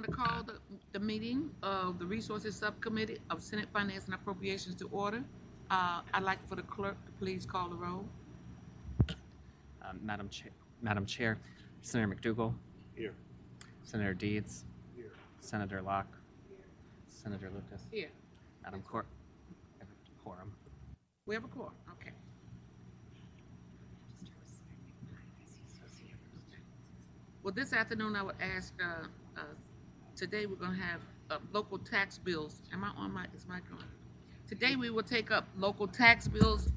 to call the meeting of the Resources Subcommittee of Senate Finance and Appropriations to order. I'd like for the clerk to please call the roll. Madam Chair, Senator McDougall. Here. Senator Deeds. Here. Senator Locke. Here. Senator Lucas. Here. Madam Quorum. We have a quorum, okay. Well, this afternoon I would ask, today we're gonna have local tax bills. Am I on my, is my going? Today we will take up local tax bills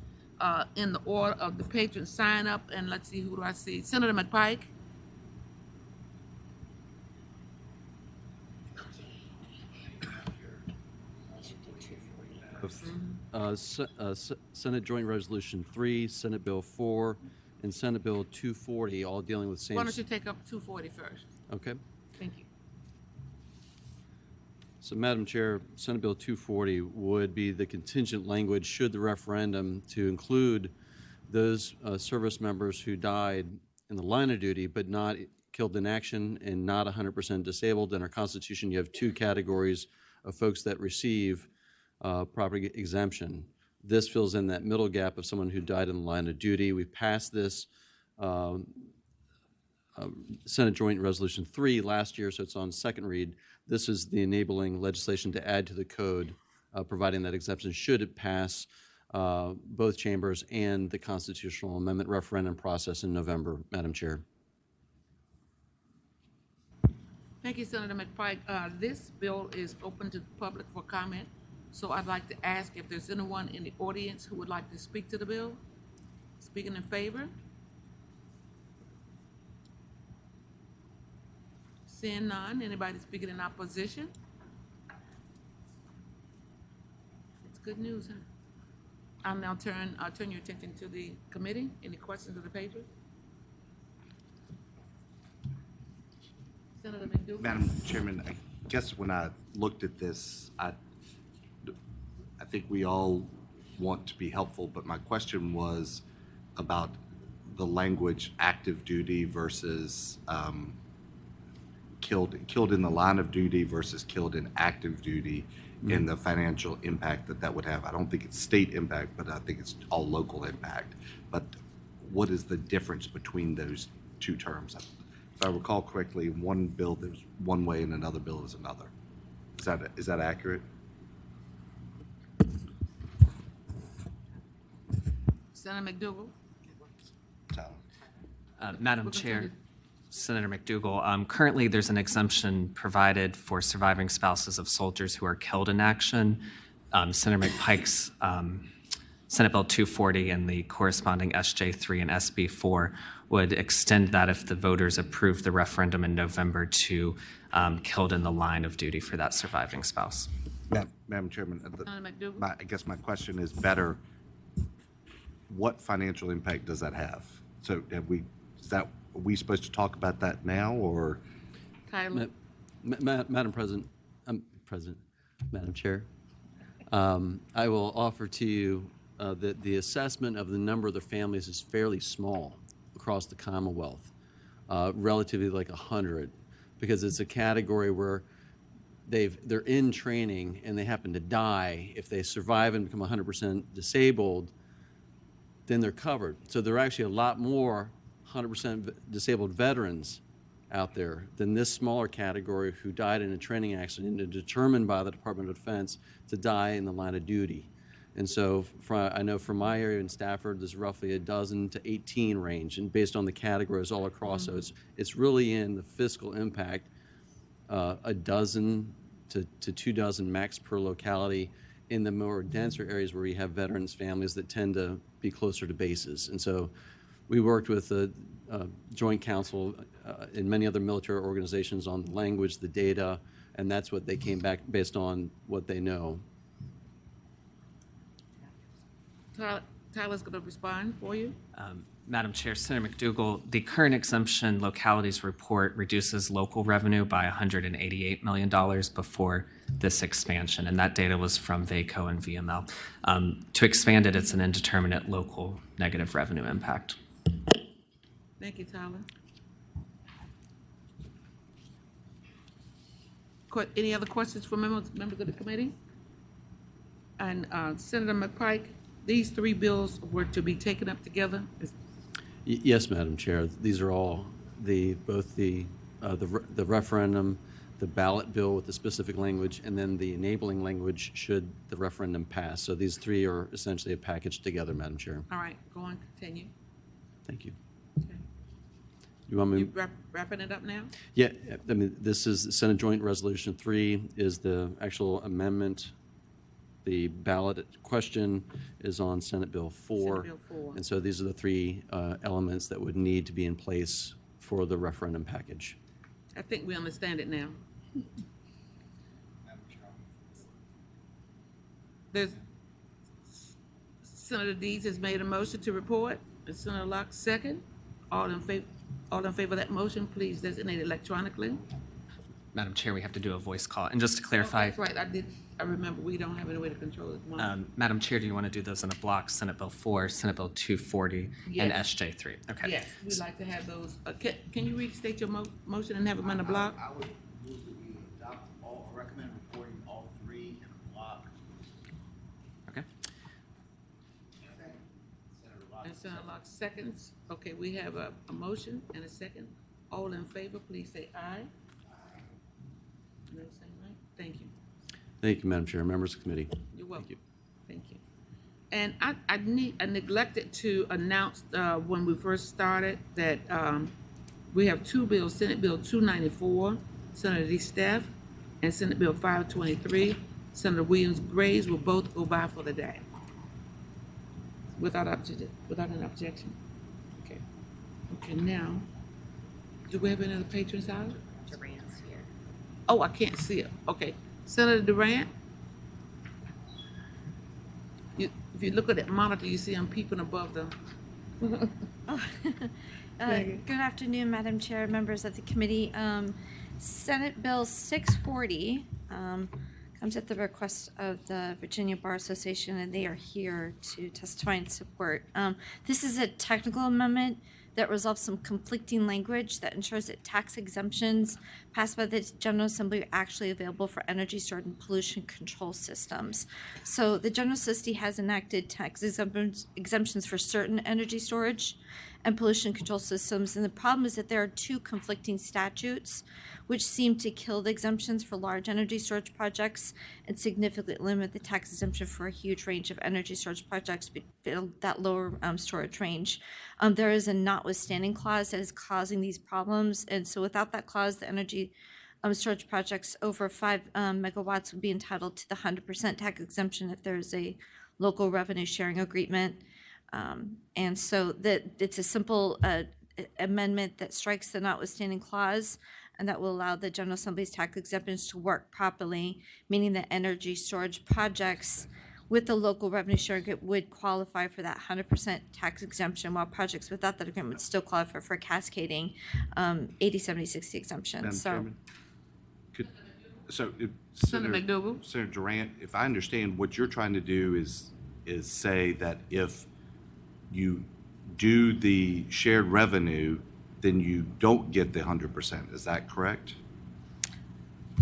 in the order of the patron sign up, and let's see, who do I see? Senator McPike? Senate Joint Resolution 3, Senate Bill 4, and Senate Bill 240, all dealing with same. Why don't you take up 240 first? Okay. Thank you. So, Madam Chair, Senate Bill 240 would be the contingent language should the referendum to include those service members who died in the line of duty but not killed in action and not 100% disabled. In our Constitution, you have two categories of folks that receive property exemption. This fills in that middle gap of someone who died in the line of duty. We passed this Senate Joint Resolution 3 last year, so it's on second read. This is the enabling legislation to add to the code, providing that exemption should it pass both chambers and the constitutional amendment referendum process in November, Madam Chair. Thank you, Senator McPike. This bill is open to the public for comment, so I'd like to ask if there's anyone in the audience who would like to speak to the bill. Speaking in favor? Seeing none. Anybody speaking in opposition? It's good news, huh? I'll now turn your attention to the committee. Any questions of the paper? Senator McDougall. Madam Chairman, I guess when I looked at this, I think we all want to be helpful, but my question was about the language active duty versus killed in the line of duty versus killed in active duty, and the financial impact that would have. I don't think it's state impact, but I think it's all local impact. But what is the difference between those two terms? If I recall correctly, in one bill there's one way and another bill is another. Is that accurate? Senator McDougall. Madam Chair, Senator McDougall, currently there's an exemption provided for surviving spouses of soldiers who are killed in action. Senator McPike's Senate Bill 240 and the corresponding SJ3 and SB4 would extend that if the voters approve the referendum in November to killed in the line of duty for that surviving spouse. Madam Chairman, McDougall. I guess my question is better. What financial impact does that have? So are we supposed to talk about that now, or? Tyler. Madam President, Madam Chair, I will offer to you that the assessment of the number of the families is fairly small across the Commonwealth, relatively like 100, because it's a category where they're in training and they happen to die. If they survive and become 100% disabled, then they're covered. So there are actually a lot more 100% disabled veterans out there than this smaller category who died in a training accident and determined by the Department of Defense to die in the line of duty. And so I know from my area in Stafford, there's roughly a dozen to 18 range, and based on the categories all across. So it's really in the fiscal impact, a dozen to 2 dozen max per locality in the more denser areas where you have veterans families that tend to be closer to bases. And so we worked with the Joint Council and many other military organizations on the language, the data, and that's what they came back based on what they know. Tyler's going to respond for you. Madam Chair, Senator McDougall, the current exemption localities report reduces local revenue by $188 million before this expansion, and that data was from VACO and VML. To expand it, it's an indeterminate local negative revenue impact. Thank you, Tyler. Any other questions for members of the committee? And Senator McPike, these three bills were to be taken up together? Yes, Madam Chair. These are all both the referendum, the ballot bill with the specific language, and then the enabling language should the referendum pass. So these three are essentially a package together, Madam Chair. All right, go on, continue. Thank you. Okay. You want me? You wrapping it up now? Yeah, I mean, this is Senate Joint Resolution 3 is the actual amendment. The ballot question is on Senate Bill 4. Senate Bill 4. And so these are the three elements that would need to be in place for the referendum package. I think we understand it now. There's, Senator Deeds has made a motion to report, and Senator Locke second. All in favor of that motion, please designate electronically. Madam Chair, we have to do a voice call. And just to clarify, That's right, I remember, we don't have any way to control it. Madam Chair, do you want to do those in a block? Senate Bill 4, Senate Bill 240, and Yes. SJ 3? Okay. Yes, we'd like to have those. Can you restate your motion and have them in a block? I would move that we adopt recommend reporting all three in a block. Okay. Senator Locke. And Senator Locke seconds. Okay, we have a motion and a second. All in favor, please say aye. No, say right. Thank you. Thank you, Madam Chair, members of the committee. You're welcome. you. Thank you. And I neglected to announce when we first started that we have two bills, Senate Bill 294, Senator DeStaff, and Senate Bill 523. Senator Williams Graves will both go by for the day. Without an objection. Okay. Okay, now, do we have any other patrons out? Durant's here. Oh, I can't see it. Okay. Senator Durant? If you look at that monitor, you see I'm peeping above the. Good afternoon, Madam Chair, members of the committee. Senate Bill 640 comes at the request of the Virginia Bar Association, and they are here to testify in support. This is a technical amendment that resolves some conflicting language that ensures that tax exemptions passed by the General Assembly are actually available for energy storage and pollution control systems. So the General Assembly has enacted tax exemptions for certain energy storage and pollution control systems, and the problem is that there are two conflicting statutes which seem to kill the exemptions for large energy storage projects and significantly limit the tax exemption for a huge range of energy storage projects below that lower storage range. There is a notwithstanding clause that is causing these problems, and so without that clause, the energy storage projects over 5 megawatts would be entitled to the 100% tax exemption if there's a local revenue sharing agreement. And so it's a simple amendment that strikes the notwithstanding clause, and that will allow the General Assembly's tax exemptions to work properly, meaning that energy storage projects with the local revenue sharing agreement would qualify for that 100% tax exemption, while projects without that agreement would still qualify for a cascading 80, 70, 60 exemption. Madam So, Chairman? Senator McDougal? Senator Durant, if I understand, what you're trying to do is say that if you do the shared revenue, then you don't get the 100%. Is that correct?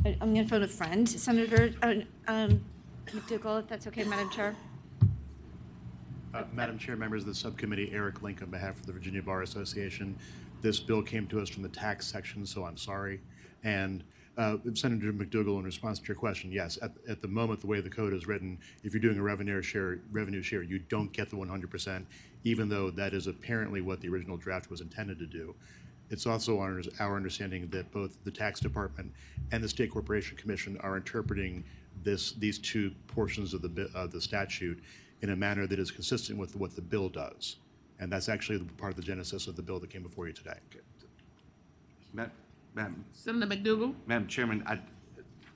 I'm going to phone a friend, Senator McDougal, if that's okay, Madam Chair. Madam Chair, members of the subcommittee, Eric Link on behalf of the Virginia Bar Association. This bill came to us from the tax section, so I'm sorry. And Senator McDougal, in response to your question, yes, at the moment, the way the code is written, if you're doing a revenue share, you don't get the 100%, even though that is apparently what the original draft was intended to do. It's also our understanding that both the tax department and the State Corporation Commission are interpreting these two portions of the statute in a manner that is consistent with what the bill does. And that's actually part of the genesis of the bill that came before you today. Madam Senator McDougal? Madam Chairman,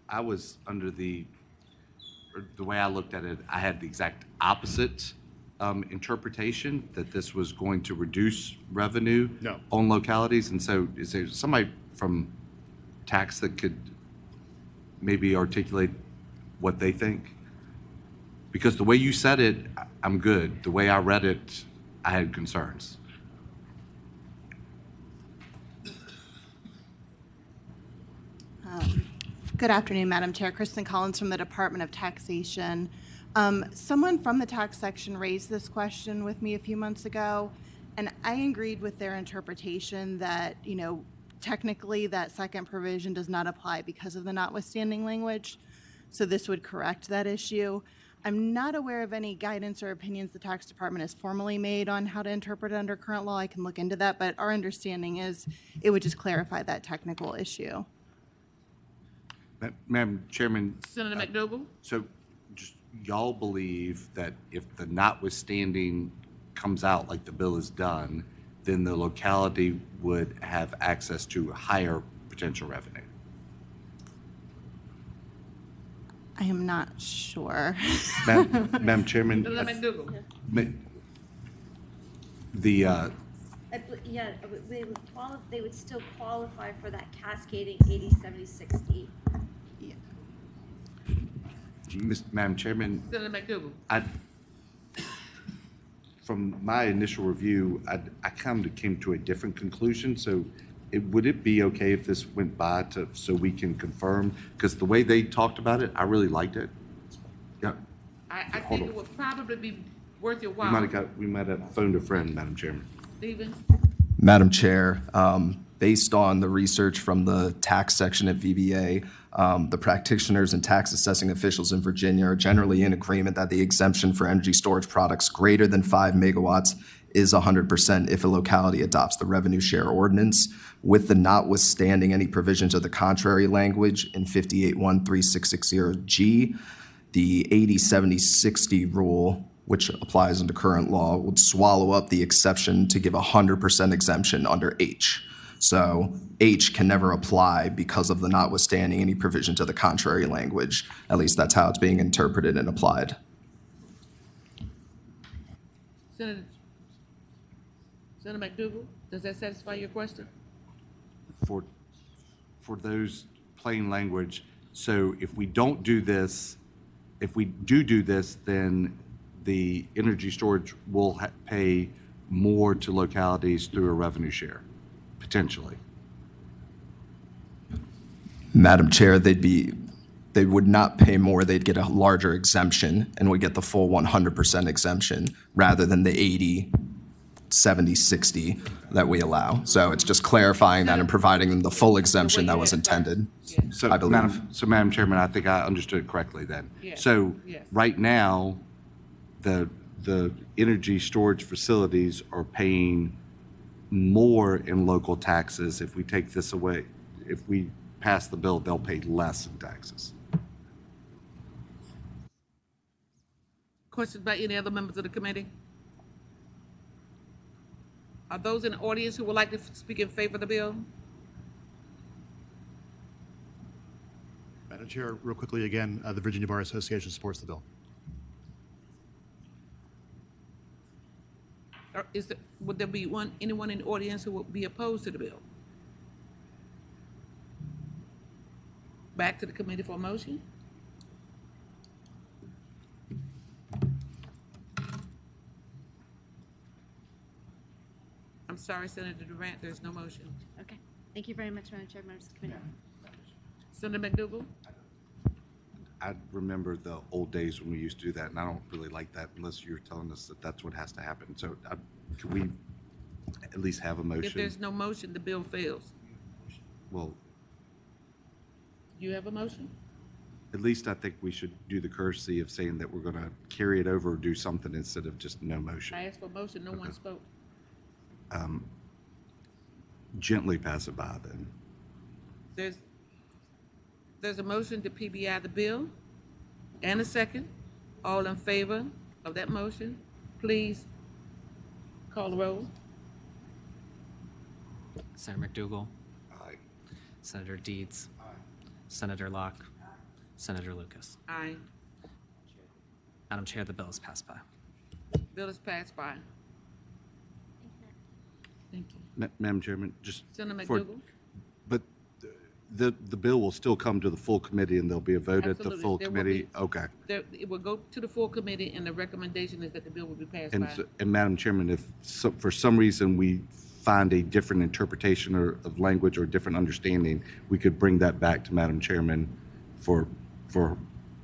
I was under the way I looked at it, I had the exact opposite interpretation, that this was going to reduce revenue No. on localities. And so is there somebody from tax that could maybe articulate what they think? Because the way you said it, I'm good. The way I read it, I had concerns. Good afternoon, Madam Chair. Kristen Collins from the Department of Taxation. Someone from the tax section raised this question with me a few months ago, and I agreed with their interpretation that, technically that second provision does not apply because of the notwithstanding language. So this would correct that issue. I'm not aware of any guidance or opinions the tax department has formally made on how to interpret it under current law. I can look into that, but our understanding is it would just clarify that technical issue. Madam Chairman, Senator McDougal? so just y'all believe that if the notwithstanding comes out like the bill is done, then the locality would have access to higher potential revenue? I am not sure. Madam Chairman, Senator McDougal? the, Yeah, they would still qualify for that cascading 80, 70, 60. Madam Chairman, Senator McDougal? from my initial review, I kind of came to a different conclusion. So would it be okay if this went by so we can confirm? Because the way they talked about it, I really liked it. Yeah. I Hold think on. it would probably be worth your We while. might have phoned a friend, Madam Chairman. Stephen? Madam Chair, based on the research from the tax section at VBA, the practitioners and tax assessing officials in Virginia are generally in agreement that the exemption for energy storage products greater than 5 megawatts is 100% if a locality adopts the revenue share ordinance, with the notwithstanding any provisions of the contrary language in 58.13660G. The 80, 70, 60 rule, which applies under current law, would swallow up the exception to give 100% exemption under H. So H can never apply because of the notwithstanding any provision to the contrary language. At least that's how it's being interpreted and applied. Senator McDougal, does that satisfy your question? For those plain language, so if we don't do this, if we do this, then the energy storage will pay more to localities through a revenue share, potentially. Madam Chair, they would not pay more, they'd get a larger exemption and would get the full 100% exemption rather than the 80, 70, 60 that we allow. So it's just clarifying that and providing them the full exemption that was intended, So, I believe. Madam Chairman, I think I understood correctly then. Yes. So, Yes. right now, the energy storage facilities are paying more in local taxes. If we take this away, if we pass the bill, they'll pay less in taxes. Questions by any other members of the committee? Are those in the audience who would like to speak in favor of the bill? Madam Chair, real quickly again, the Virginia Bar Association supports the bill. Or would there be anyone in the audience who would be opposed to the bill? Back to the committee for a motion? I'm sorry, Senator Durant, there's no motion. Okay. Thank you very much, Madam Chair, members of the committee. Senator McDougal? I remember the old days when we used to do that, and I don't really like that unless you're telling us that that's what has to happen. So can we at least have a If motion? there's no motion, the bill fails. Well, You have a motion? at least I think we should do the courtesy of saying that we're going to carry it over or do something instead of just no motion. I asked for a motion, no one spoke. Gently pass it by then. There's a motion to PBI the bill and a second. All in favor of that motion, please call the roll. Senator McDougal, Aye. Senator Deeds, Senator Locke, Senator Lucas. Aye. Madam Chair, the bill is passed by. Bill is passed by. Thank you. Madam Chairman, just Senator for, McDougal? but the bill will still come to the full committee and there'll be a vote at the Absolutely. full There will committee? be. Okay. It will go to the full committee, and the recommendation is that the bill will be passed And, by. and Madam Chairman, if for some reason we find a different interpretation of language or different understanding, we could bring that back to Madam Chairman for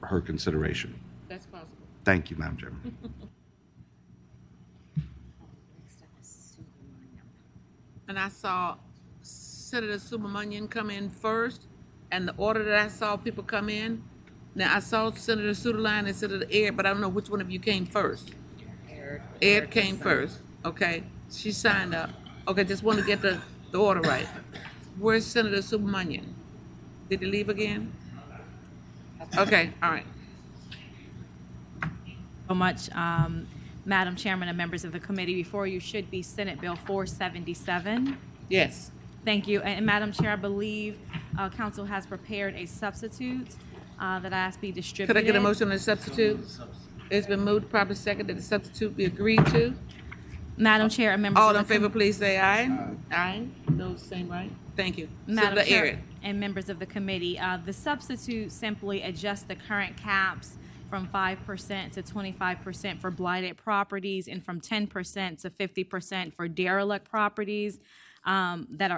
her consideration. That's possible. Thank you, Madam Chairman. And I saw Senator Subramanian come in first, and the order that I saw people come in, now I saw Senator Suderline and Senator Aird, but I don't know which one of you came first. Aird came first. Okay, she signed up. Okay, just want to get the order right. Where's Senator Subramanian? Did he leave again? Okay, all right. So much, Madam Chairman and members of the committee. Before you should be Senate Bill 477. Yes. Thank you. And Madam Chair, I believe Council has prepared a substitute that I ask be distributed. Could I get a motion on the substitute? It's been moved, properly second, that the substitute be agreed to. Madam Chair and members All of in the favor, please say aye. Aye. Those same right. Thank you. Madam Senator Chair Aird. and members of the committee, the substitute simply adjusts the current caps from 5% to 25% for blighted properties and from 10% to 50% for derelict properties that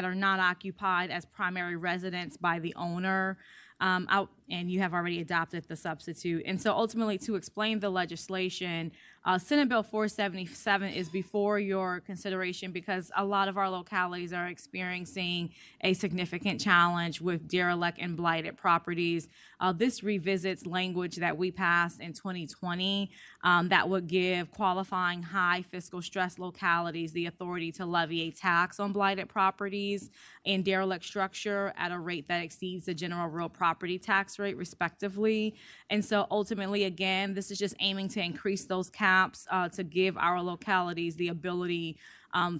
are not occupied as primary residence by the owner. And you have already adopted the substitute. And so ultimately, to explain the legislation, Senate Bill 477 is before your consideration because a lot of our localities are experiencing a significant challenge with derelict and blighted properties. This revisits language that we passed in 2020 that would give qualifying high fiscal stress localities the authority to levy a tax on blighted properties and derelict structure at a rate that exceeds the general real property tax rate, respectively. And so ultimately, again, this is just aiming to increase those caps to give our localities the ability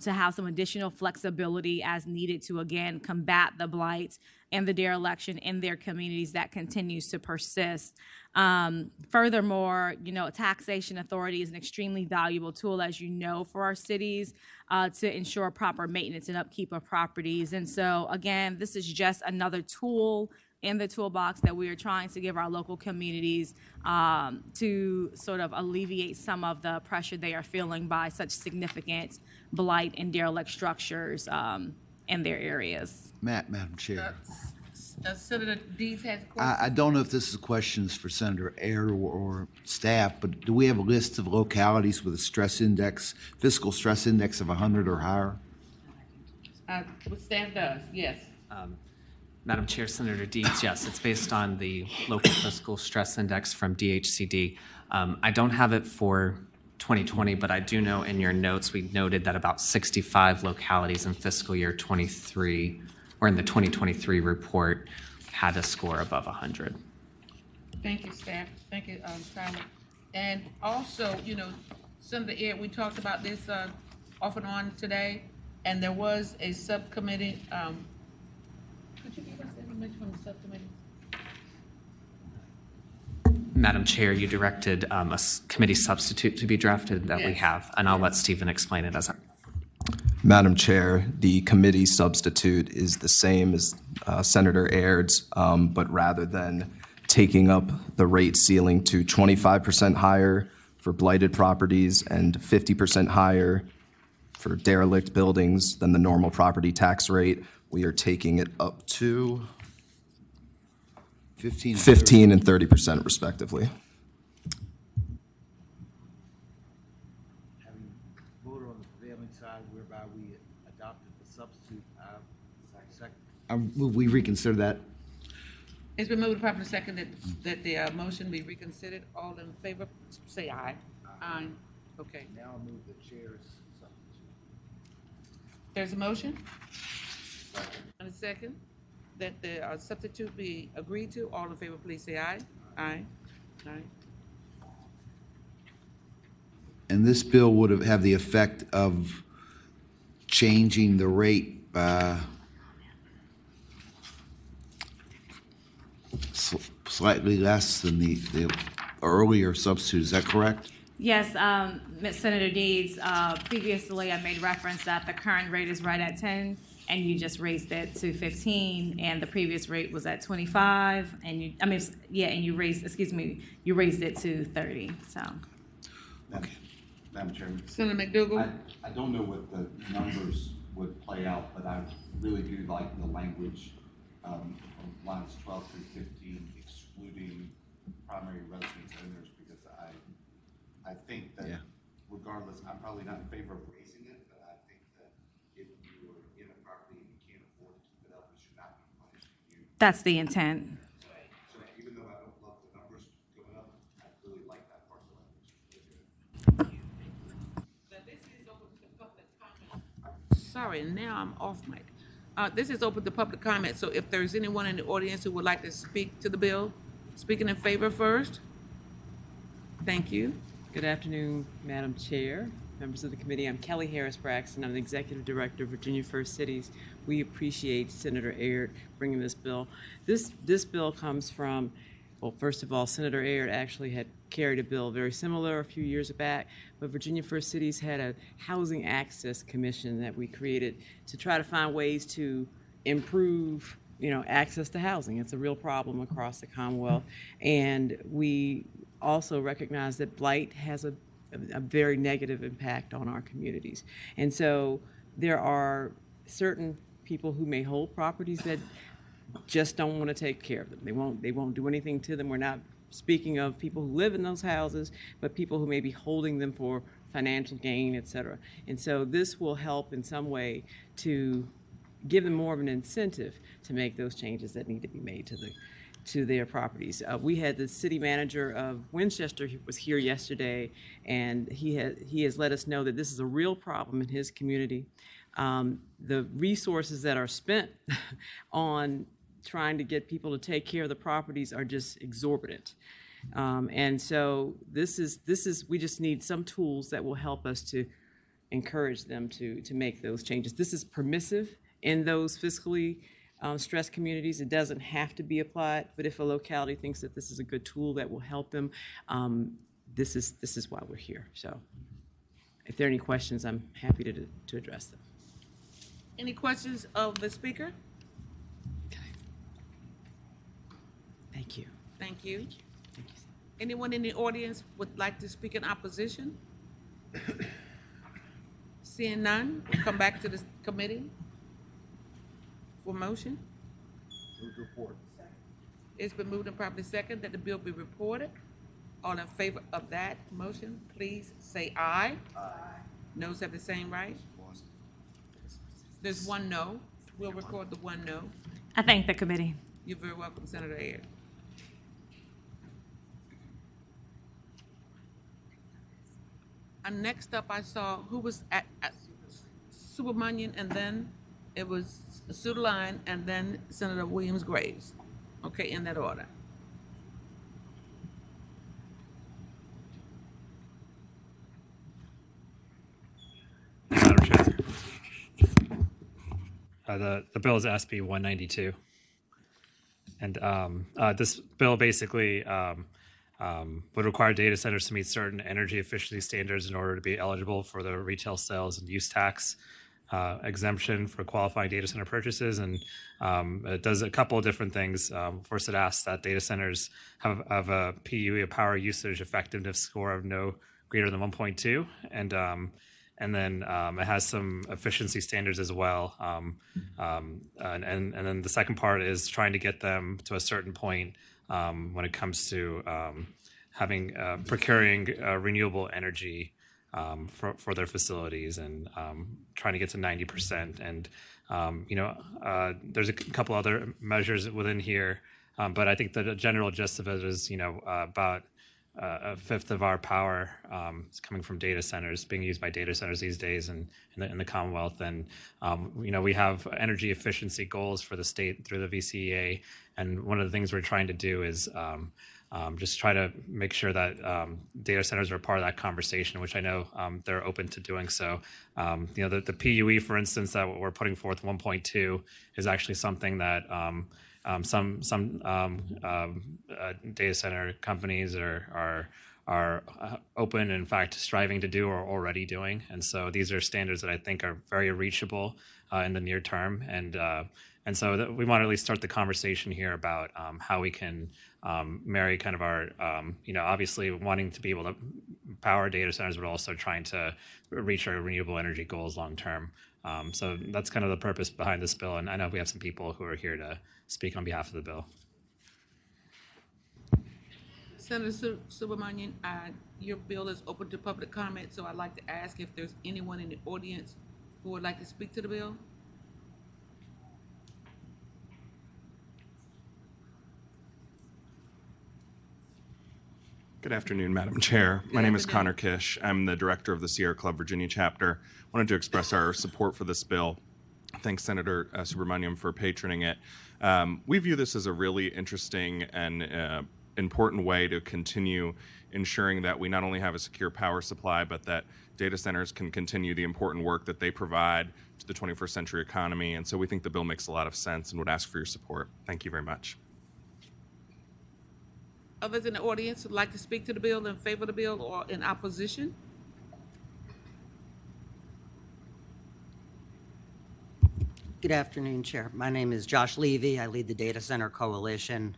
to have some additional flexibility as needed to, again, combat the blight and the dereliction in their communities that continues to persist. Furthermore, taxation authority is an extremely valuable tool, as you know, for our cities to ensure proper maintenance and upkeep of properties. And so, again, this is just another tool in the toolbox that we are trying to give our local communities to sort of alleviate some of the pressure they are feeling by such significant blight and derelict structures in their areas. Madam Chair, Senator Deeds has a question. I don't know if this is questions for Senator Aird or staff, but do we have a list of localities with a stress index, fiscal stress index of 100 or higher? What staff does, yes. Madam Chair, Senator Deeds, yes, it's based on the local fiscal stress index from DHCD. I don't have it for 2020, but I do know in your notes, we noted that about 65 localities in fiscal year 23, or in the 2023 report, had a score above 100. Thank you, staff. Thank you, Tyler. And also, Senator Aird, we talked about this off and on today, and there was a subcommittee. Could you give us information from the subcommittee? Madam Chair, you directed a committee substitute to be drafted that we Yes. have, and I'll let Stephen explain it as a. Madam Chair, the committee substitute is the same as Senator Aird's, but rather than taking up the rate ceiling to 25% higher for blighted properties and 50% higher for derelict buildings than the normal property tax rate, we are taking it up to 15 and 30% respectively. Having voted on the prevailing side whereby we adopted the substitute, we reconsider that. It's been moved properly second that the motion be reconsidered. All in favor, say aye. Aye. Okay. Now I'll move the chair's substitute. There's a motion? And a second, that the substitute be agreed to. All in favor, please say aye. Aye. Aye. And this bill would have the effect of changing the rate by slightly less than the earlier substitute. Is that correct? Yes, Senator Deeds, previously I made reference that the current rate is right at 10, and you just raised it to 15, and the previous rate was at 25, and you raised it to 30, so. Okay. Madam Chairman. Senator McDougal? I don't know what the numbers would play out, but I really do like the language, a lines 12 through 15 excluding primary residence owners, because I think that Yeah. regardless, I'm probably not in favor of raising it, but I think that if you are in a property and you can't afford to keep it up, we should not be punishing you. That's the intent. So even though I don't love the numbers going up, I really like that part of the language. Sorry, now I'm off mic. This is open to public comment, so if there's anyone in the audience who would like to speak to the bill, speaking in favor first. Thank you. Good afternoon, Madam Chair, members of the committee. I'm Kelly Harris Braxton. I'm the Executive Director of Virginia First Cities. We appreciate Senator Aird bringing this bill. This bill comes from, well, first of all, Senator Aird actually had carried a bill very similar a few years back, but Virginia First Cities had a Housing Access Commission that we created to try to find ways to improve, access to housing. It's a real problem across the Commonwealth, and we also recognize that blight has a very negative impact on our communities. And so there are certain people who may hold properties that just don't want to take care of them. They won't do anything to them. We're not speaking of people who live in those houses, but people who may be holding them for financial gain, et cetera. And so this will help in some way to give them more of an incentive to make those changes that need to be made to their properties. We had the city manager of Winchester who was here yesterday, and he has let us know that this is a real problem in his community. The resources that are spent on trying to get people to take care of the properties are just exorbitant. And so we just need some tools that will help us to encourage them to make those changes. This is permissive in those fiscally stressed communities. It doesn't have to be applied, but if a locality thinks that this is a good tool that will help them, this is why we're here. So if there are any questions, I'm happy to address them. Any questions of the speaker? Okay. Thank you. Thank you. Thank you. Anyone in the audience would like to speak in opposition? Seeing none, we'll come back to the committee for motion. Move to report. It's been moved and properly second that the bill be reported. All in favor of that motion, please say aye. Aye. Noes have the same right. There's one no. We'll record the one no. I thank the committee. You're very welcome, Senator Aird. And next up, I saw who was at Subramanian, and then it was Sudaline, and then Senator Williams Graves. Okay, in that order. Madam Chair. The bill is SB 192. And this bill basically would require data centers to meet certain energy efficiency standards in order to be eligible for the retail sales and use tax exemption for qualifying data center purchases. And it does a couple of different things. First, it asks that data centers have a PUE, a power usage effectiveness score of no greater than 1.2. And then it has some efficiency standards as well. And then the second part is trying to get them to a certain point when it comes to procuring renewable energy for their facilities, and trying to get to 90%. And there's a couple other measures within here, but I think the general gist of it is about a fifth of our power is coming from data centers, being used by data centers these days in the Commonwealth. And we have energy efficiency goals for the state through the VCEA, and one of the things we're trying to do is just try to make sure that data centers are part of that conversation, which I know they're open to doing so. The PUE, for instance, that we're putting forth, 1.2, is actually something that some data center companies are open, in fact, striving to do or already doing. And so these are standards that I think are very reachable in the near term. And so we want to at least start the conversation here about how we can marry kind of our, obviously wanting to be able to power data centers, but also trying to reach our renewable energy goals long term. So that's kind of the purpose behind this bill. And I know we have some people who are here to speak on behalf of the bill. Senator Subramanian, your bill is open to public comment, so I'd like to ask if there's anyone in the audience who would like to speak to the bill. Good afternoon, Madam Chair. My name is afternoon. Connor Kish. I'm the director of the Sierra Club Virginia chapter. Wanted to express our support for this bill. Thanks, Senator Subramanian, for patroning it. We view this as a really interesting and important way to continue ensuring that we not only have a secure power supply, but that data centers can continue the important work that they provide to the 21st century economy. And so we think the bill makes a lot of sense and would ask for your support. Thank you very much. Others in the audience who'd like to speak to the bill, in favor of the bill, or in opposition? Good afternoon, Chair. My name is Josh Levy. I lead the Data Center Coalition.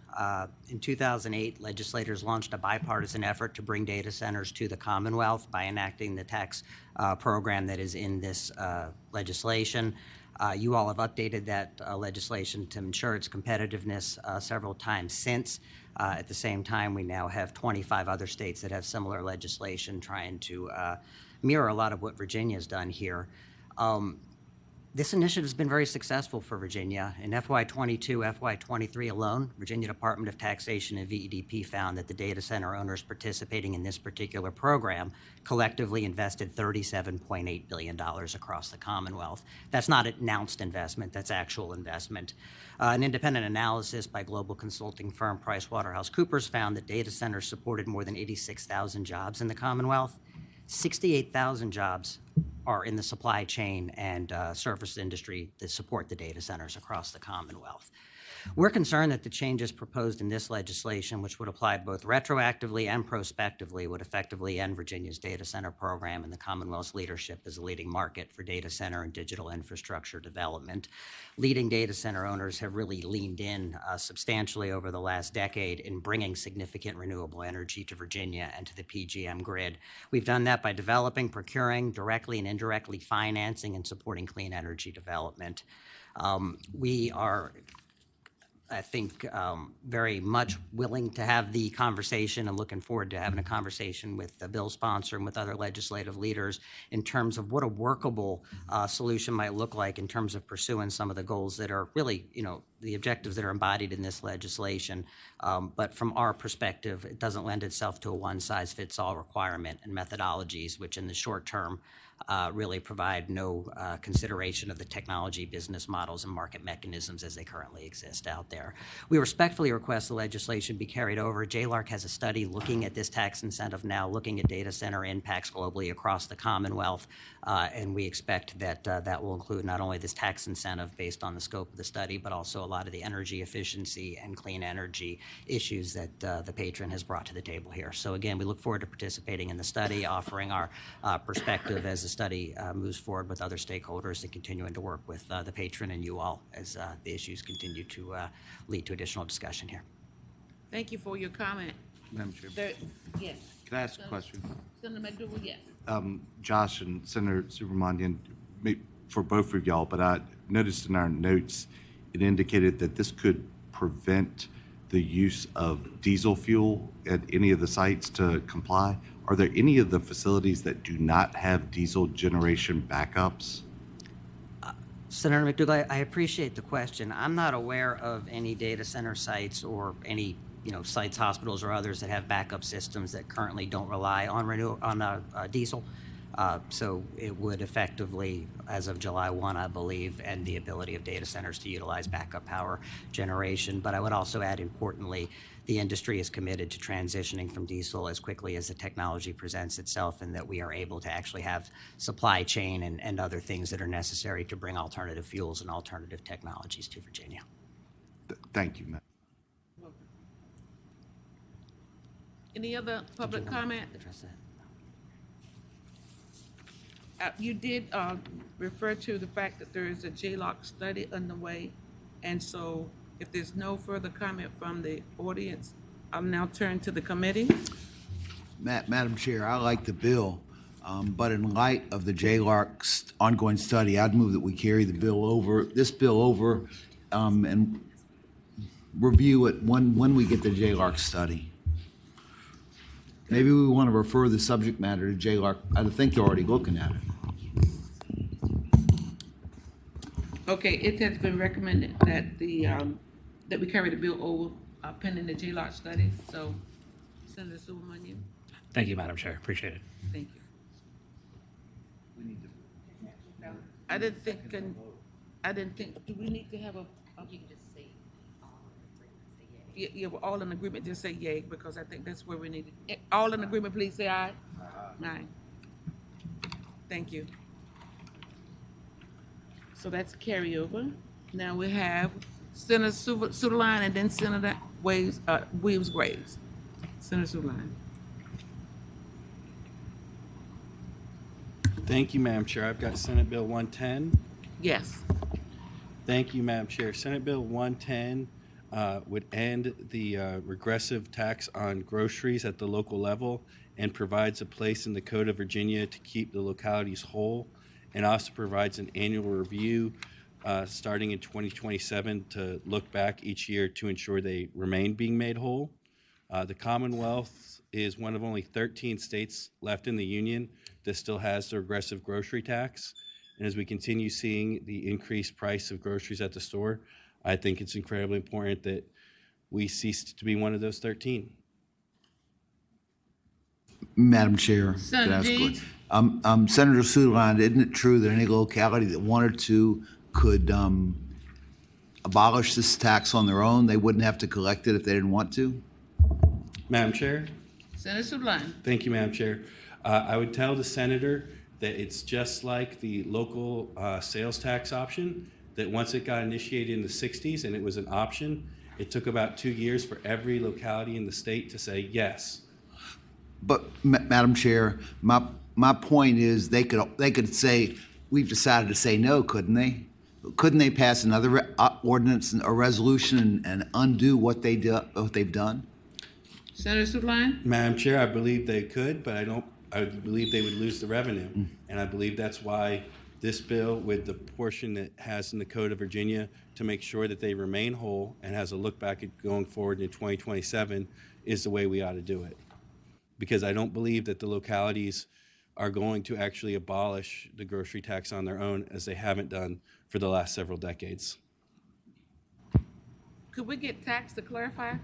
In 2008, legislators launched a bipartisan effort to bring data centers to the Commonwealth by enacting the tax program that is in this legislation. You all have updated that legislation to ensure its competitiveness several times since. At the same time, we now have 25 other states that have similar legislation trying to mirror a lot of what Virginia has done here. This initiative has been very successful for Virginia. In FY22, FY23 alone, Virginia Department of Taxation and VEDP found that the data center owners participating in this particular program collectively invested $37.8 billion across the Commonwealth. That's not announced investment, that's actual investment. An independent analysis by global consulting firm PricewaterhouseCoopers found that data centers supported more than 86,000 jobs in the Commonwealth. 68,000 jobs are in the supply chain and service industry that support the data centers across the Commonwealth. We're concerned that the changes proposed in this legislation, which would apply both retroactively and prospectively, would effectively end Virginia's data center program and the Commonwealth's leadership as a leading market for data center and digital infrastructure development. Leading data center owners have really leaned in substantially over the last decade in bringing significant renewable energy to Virginia and to the PJM grid. We've done that by developing, procuring, directly and indirectly financing and supporting clean energy development. We are, I think, very much willing to have the conversation and looking forward to having a conversation with the bill sponsor and with other legislative leaders in terms of what a workable solution might look like in terms of pursuing some of the goals that are really, the objectives that are embodied in this legislation. But from our perspective, it doesn't lend itself to a one-size-fits-all requirement and methodologies, which in the short term really provide no consideration of the technology, business models, and market mechanisms as they currently exist out there. We respectfully request the legislation be carried over. JLARC has a study looking at this tax incentive now, looking at data center impacts globally across the Commonwealth, and we expect that that will include not only this tax incentive based on the scope of the study, but also a lot of the energy efficiency and clean energy issues that the patron has brought to the table here. So again, we look forward to participating in the study, offering our perspective as the study moves forward with other stakeholders and continuing to work with the patron and you all as the issues continue to lead to additional discussion here. Thank you for your comment. Madam Chair, Yes. can I ask a question? Senator McDougal, yes. Josh and Senator Subramanian, for both of y'all, but I noticed in our notes, it indicated that this could prevent the use of diesel fuel at any of the sites to comply. Are there any of the facilities that do not have diesel generation backups? Senator McDougal, I appreciate the question. I'm not aware of any data center sites or any sites, hospitals, or others that have backup systems that currently don't rely on diesel. So it would effectively, as of July 1, I believe, end the ability of data centers to utilize backup power generation. But I would also add, importantly, the industry is committed to transitioning from diesel as quickly as the technology presents itself, and that we are able to actually have supply chain and other things that are necessary to bring alternative fuels and alternative technologies to Virginia. Thank you, ma'am. Any other public comment? Address that. You did refer to the fact that there is a JLOC study underway, and so if there's no further comment from the audience, I'll now turn to the committee. Madam Chair, I like the bill, but in light of the JLARC ongoing study, I'd move that we carry this bill over, and review it when we get the JLARC study. Maybe we want to refer the subject matter to JLARC. I think you're already looking at it. Okay, it has been recommended that that we carry the bill over pending the JLOT study, so Senator Subramanian, Thank you, Madam Chair. Appreciate it. thank you. I didn't think, do we need to have you can just say yeah, we're all in agreement, just say yay, because I think that's where we need it. All in agreement, please say aye. Aye. Thank you. So that's carryover. Now we have Senator Suderline and then Senator Williams-Graves. Senator Suderline. Thank you, Madam Chair. I've got Senate Bill 110. Yes. Thank you, Madam Chair. Senate Bill 110 would end the regressive tax on groceries at the local level and provides a place in the Code of Virginia to keep the localities whole, and also provides an annual review starting in 2027 to look back each year to ensure they remain being made whole. The Commonwealth is one of only 13 states left in the Union that still has the regressive grocery tax. And as we continue seeing the increased price of groceries at the store, I think it's incredibly important that we cease to be one of those 13. Madam Chair, could I Senator ask a Deeds? question? Senator Suderline, isn't it true that any locality that wanted to could abolish this tax on their own? They wouldn't have to collect it if they didn't want to? Madam Chair? Senator Suderline. Thank you, Madam Chair. I would tell the senator that it's just like the local sales tax option, that once it got initiated in the 60s and it was an option, it took about 2 years for every locality in the state to say yes. But, Madam Chair, my point is they could say, we've decided to say no, couldn't they? Couldn't they pass another ordinance or resolution and undo what they've done? Senator Suderline. Madam Chair, I believe they could, but I believe they would lose the revenue. And I believe that's why this bill, with the portion that has in the Code of Virginia to make sure that they remain whole and has a look back at going forward in 2027, is the way we ought to do it. Because I don't believe that the localities are going to actually abolish the grocery tax on their own, as they haven't done for the last several decades. Could we get tax to clarify?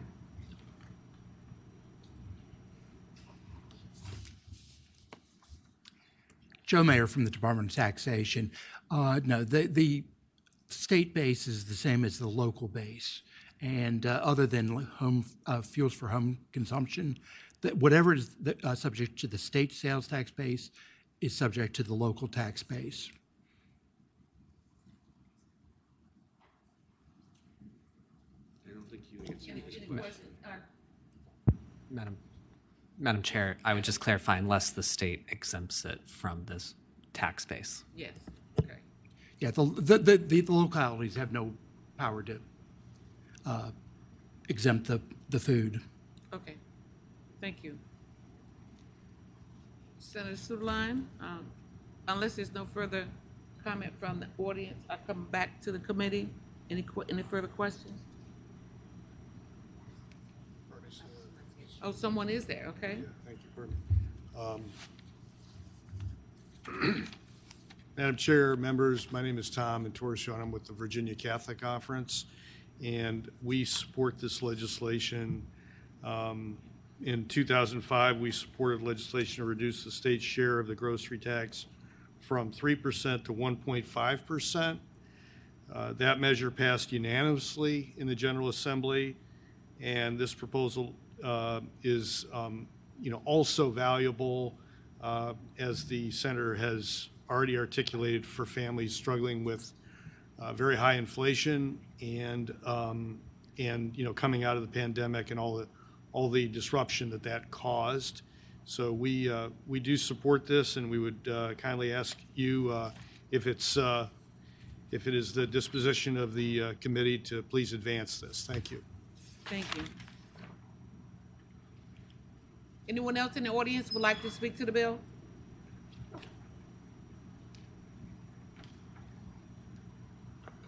Joe Mayer from the Department of Taxation. No, the state base is the same as the local base. And other than home fuels for home consumption, that whatever is subject to the state sales tax base is subject to the local tax base. I don't think you answered this Any question. questions? Madam Chair, I would just clarify, unless the state exempts it from this tax base. Yes. Okay. Yeah, the localities have no power to exempt the food. Okay. Thank you. Senator Suderline, unless there's no further comment from the audience, I come back to the committee. Any further questions? Oh, someone is there, okay. Thank you, Bernie. Madam Chair, members, my name is Tom Intorcio, and I'm with the Virginia Catholic Conference, and we support this legislation. In 2005, we supported legislation to reduce the state's share of the grocery tax from 3% to 1.5%. That measure passed unanimously in the General Assembly, and this proposal is also valuable, as the senator has already articulated, for families struggling with very high inflation and coming out of the pandemic and all the disruption that caused. So we do support this, and we would kindly ask you if it is the disposition of the committee to please advance this. Thank you. Thank you. Anyone else in the audience would like to speak to the bill?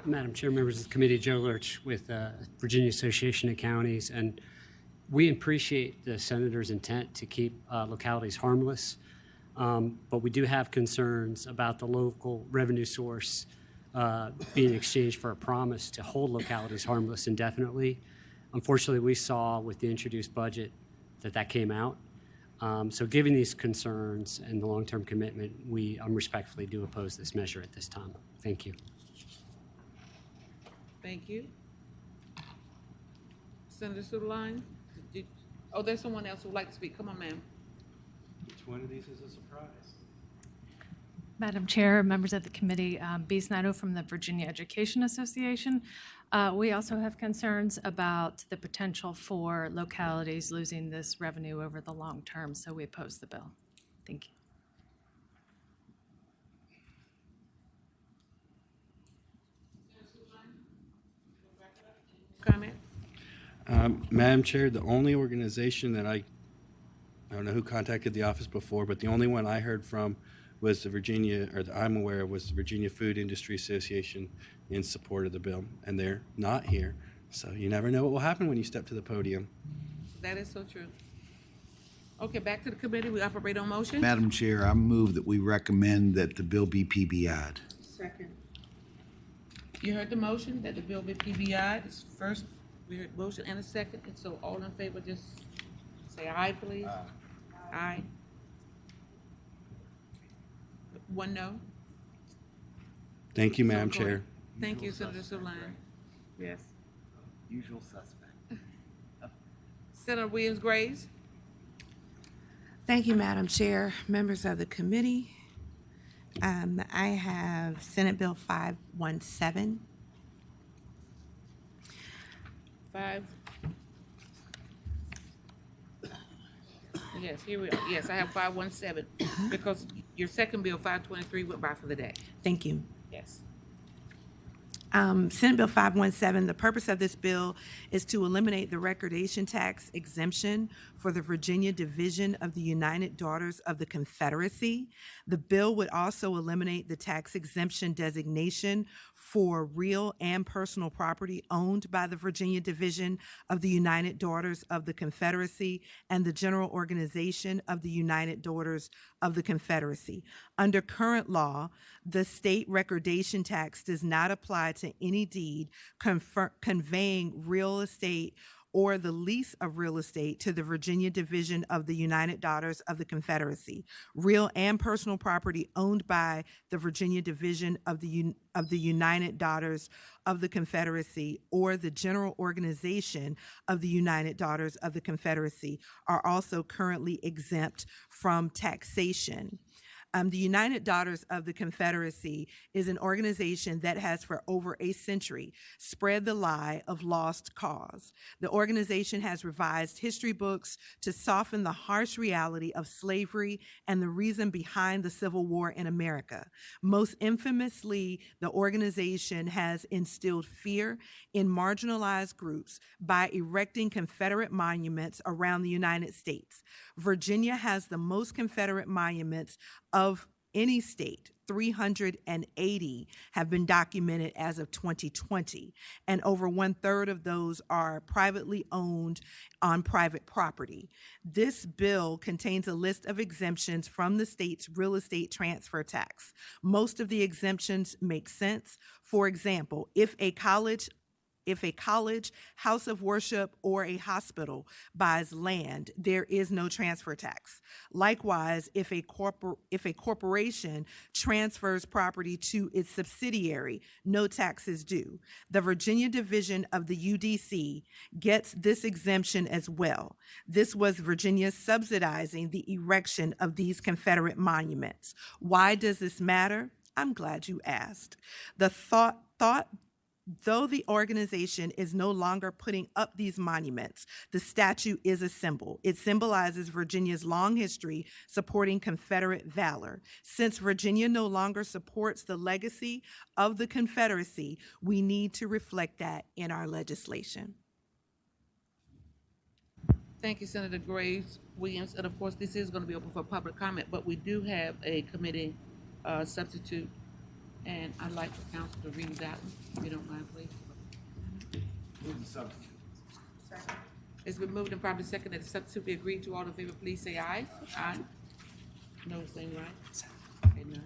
Madam Chair, members of the committee, Joe Lurch with Virginia Association of Counties, and we appreciate the senator's intent to keep localities harmless, but we do have concerns about the local revenue source being exchanged for a promise to hold localities harmless indefinitely. Unfortunately, we saw with the introduced budget that came out. So given these concerns and the long-term commitment, we respectfully do oppose this measure at this time. Thank you. Thank you. Senator Sudeline? Oh, there's someone else who would like to speak. Come on, ma'am. Each one of these is a surprise. Madam Chair, members of the committee, B. Snido from the Virginia Education Association. We also have concerns about the potential for localities losing this revenue over the long term, so we oppose the bill. Thank you. Comment? Madam Chair, the only organization that I don't know who contacted the office before, but the only one I heard from was the Virginia, or that I'm aware of, was the Virginia Food Industry Association in support of the bill, and they're not here. So you never know what will happen when you step to the podium. That is so true. Okay, back to the committee. We operate on motion. Madam Chair, I move that we recommend that the bill be PBI'd. Second. You heard the motion that the bill be PBI'd. It's first, we heard motion and a second, and so all in favor, just say aye, please. Aye. One no. Thank you, So Madam go Chair. ahead. Thank you, Senator Sudeline. Yes. Usual suspect. Senator Williams-Graves? Thank you, Madam Chair, members of the committee. I have Senate Bill 517. Yes, here we are. Yes, I have 517 because your second bill, 523, went by for the day. Thank you. Yes. Senate Bill 517, the purpose of this bill is to eliminate the recordation tax exemption for the Virginia Division of the United Daughters of the Confederacy. The bill would also eliminate the tax exemption designation for real and personal property owned by the Virginia Division of the United Daughters of the Confederacy and the General Organization of the United Daughters of the Confederacy. Under current law, the state recordation tax does not apply to any deed conveying real estate or the lease of real estate to the Virginia Division of the United Daughters of the Confederacy. Real and personal property owned by the Virginia Division of the United Daughters of the Confederacy or the General Organization of the United Daughters of the Confederacy are also currently exempt from taxation. The United Daughters of the Confederacy is an organization that has for over a century spread the lie of lost cause. The organization has revised history books to soften the harsh reality of slavery and the reason behind the Civil War in America. Most infamously, the organization has instilled fear in marginalized groups by erecting Confederate monuments around the United States. Virginia has the most Confederate monuments of any state. 380 have been documented as of 2020, and over 1/3 of those are privately owned on private property. This bill contains a list of exemptions from the state's real estate transfer tax. Most of the exemptions make sense. For example, if a college, house of worship, or a hospital buys land, there is no transfer tax. Likewise, if a corporation transfers property to its subsidiary, no tax is due. The Virginia Division of the UDC gets this exemption as well. This was Virginia subsidizing the erection of these Confederate monuments. Why does this matter? I'm glad you asked. Though the organization is no longer putting up these monuments, the statue is a symbol. It symbolizes Virginia's long history supporting Confederate valor. Since Virginia no longer supports the legacy of the Confederacy, we need to reflect that in our legislation. Thank you, Senator Graves Williams. And of course, this is going to be open for public comment, but we do have a committee substitute And I'd like the council to read that one, if you don't mind, please. It's been moved and probably seconded that the substitute be agreed to. All in favor, please say aye. Aye. No saying right. Okay, none.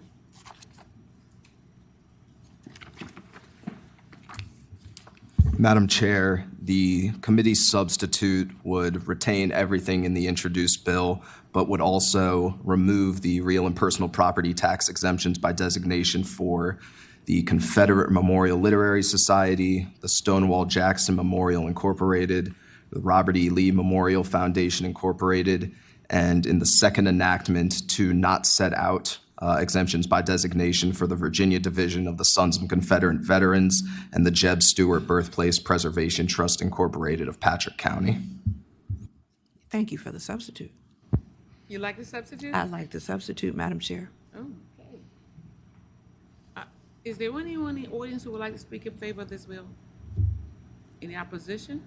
Madam Chair, the committee substitute would retain everything in the introduced bill, but would also remove the real and personal property tax exemptions by designation for the Confederate Memorial Literary Society, the Stonewall Jackson Memorial Incorporated, the Robert E. Lee Memorial Foundation Incorporated, and in the second enactment to not set out exemptions by designation for the Virginia Division of the Sons of Confederate Veterans and the Jeb Stuart Birthplace Preservation Trust Incorporated of Patrick County. Thank you for the substitute. You like the substitute? I like the substitute, Madam Chair. Okay. Is there anyone in the audience who would like to speak in favor of this bill? Any opposition?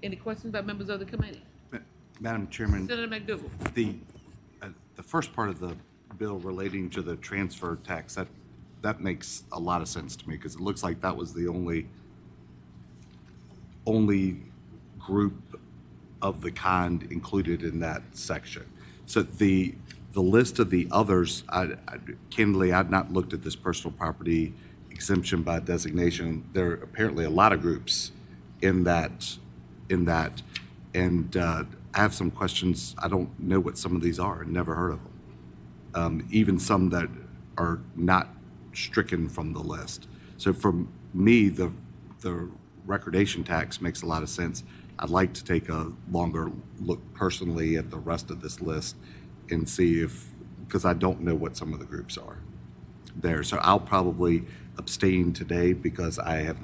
Any questions by members of the committee? Madam Chairman, Senator McDougal. the first part of the bill relating to the transfer tax, that makes a lot of sense to me because it looks like that was the only group of the kind included in that section. So the list of the others, candidly, I'd not looked at this personal property exemption by designation. There are apparently a lot of groups in that, and I have some questions. I don't know what some of these are. I've never heard of them. Even some that are not stricken from the list. So for me, the recordation tax makes a lot of sense. I'd like to take a longer look personally at the rest of this list and see because I don't know what some of the groups are there. So I'll probably abstain today because I've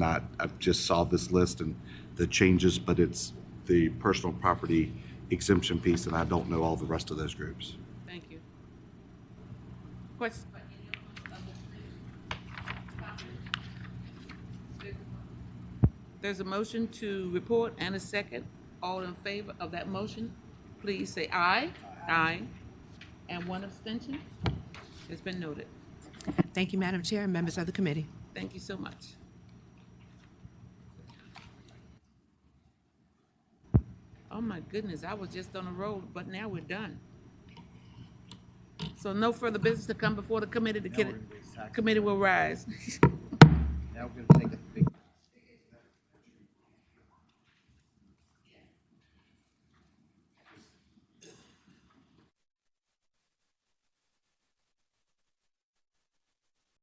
just saw this list and the changes, but it's the personal property exemption piece, and I don't know all the rest of those groups. Thank you. Questions by any of them? There's a motion to report and a second. All in favor of that motion, please say aye. Aye. And one abstention. It's been noted. Thank you, Madam Chair and members of the committee. Thank you so much. Oh my goodness, I was just on a roll, but now we're done. So no further business to come before the committee. The committee will rise.